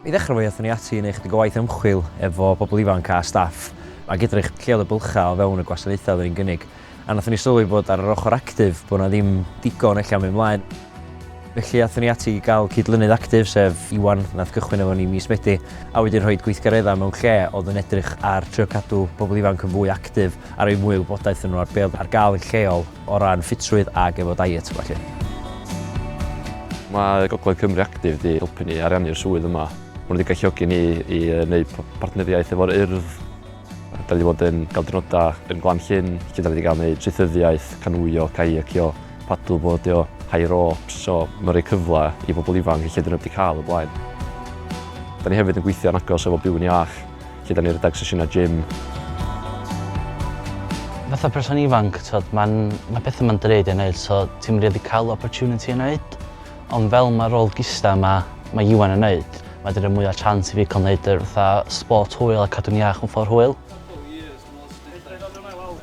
I ddechrau fo, aethon ni ati i wneud chydig o waith ymchwil efo bobl ifanc a staff ac edrych lleol y bylcha o fewn y gwasanaethau oedden ni'n gynnig. A nathon ni sylwi bod ar yr ochr actif bod na ddim digon eich am mynd mlaen. Felly aethon ni ati i gael cydlynydd actif, sef Iwan, nath gychwyn efo ni mis Medi, a wedyn rhoi gweithgareddau mewn lle oedd yn edrych ar trio cadw bobl ifanc yn fwy actif a rhoi mwy o wybodaeth yn nhw ar be oedd ar gael yn lleol o ran ffitrwydd ag efo diet felly. Mae Gogledd Cymru Actif wedi helpu ni ariannu'r swydd yma. Maen nhw wedi galluogi ni i wneud partneriaeth efo'r urdd. Da ni wedi bod yn cael diwrnodau yn Glan Llyn, lle da ni wedi cael gwneud traethyddiaeth, canwyo, caiacio, paddleboardio, high ropes, so mae'n rhoi cyfle i bobl ifanc lle dyn nhw wedi cael y blaen. Da ni hefyd yn gweithio yn agos efo Byw yn Iach, lle da ni'n rhedeg sesiynau gym. Fatha person ifanc, mae bethau ma'n dreid i wneud, so ti'n rili cael opportunity i wneud. Ond fel mae'r rôl GISDA mae Iwan yn wneud, mae dyna mwy o chance i fi cael wneud yr sport hwyl a cadw'n iach yn ffordd hwyl.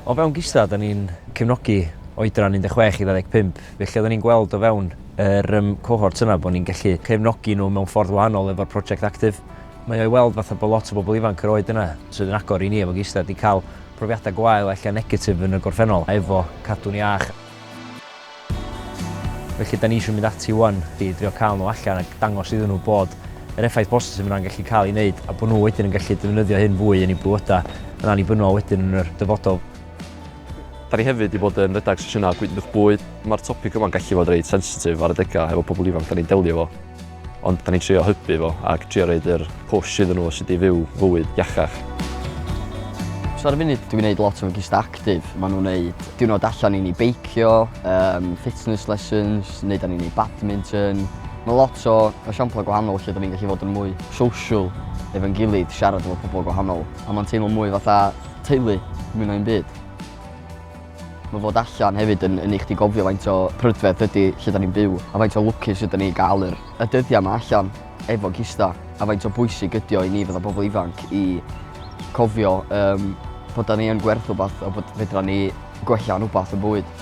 O fewn GISDA, da ni'n cefnogi oedran 16 i 25, felly oedden ni'n gweld o fewn yr cohort yna bod ni'n gallu cefnogi nhw mewn ffordd wahanol efo'r prosiect actif. Mae o'i weld fatha bod lot o bobl ifanc yr oed yna, sydd yn agor i ni efo GISDA, wedi cael profiadau gwael allan negatif yn y gorffennol efo cadw'n iach. Felly da ni eisiau mynd ati wan i drio cael nhw allan a dangos iddyn nhw bod yr effaith positif yna'n gallu cael ei wneud a bod nhw wedyn yn gallu defnyddio hyn fwy yn eu bywydau yn annibynnol wedyn yn yr dyfodol. Da ni hefyd wedi bod yn rhedeg sesiynau gwydnwch bwyd. Mae'r topic yma'n gallu fod reit sensitif ar y degau efo pobl ifanc da ni'n delio fo. Ond da ni'n trio hybu fo ac trio roed yr push iddyn nhw sydd i fyw fywyd iachach. So ar y funud dwi'n gwneud lot o GISDA actif. Maen nhw'n gwneud diwrnod allan i ni beicio, fitness lessons, wneud i ni badminton. Mae lot o esiamplau gwahanol lle da ni'n gallu fod yn mwy social efo'n gilydd, siarad efo pobl gwahanol. A mae'n teimlo mwy fatha teulu mwy na'n byd. Mae fod allan hefyd yn eich di gofio faint o prydferth ydy lle da ni'n byw a faint o lwcus ydyn ni gael y dyddiau yma allan efo GISDA a faint o bwysig ydy o i ni fatha bobl ifanc i cofio bod da ni yn gwerth rhywbeth a bod fedra ni gwella rhywbeth yn bywyd.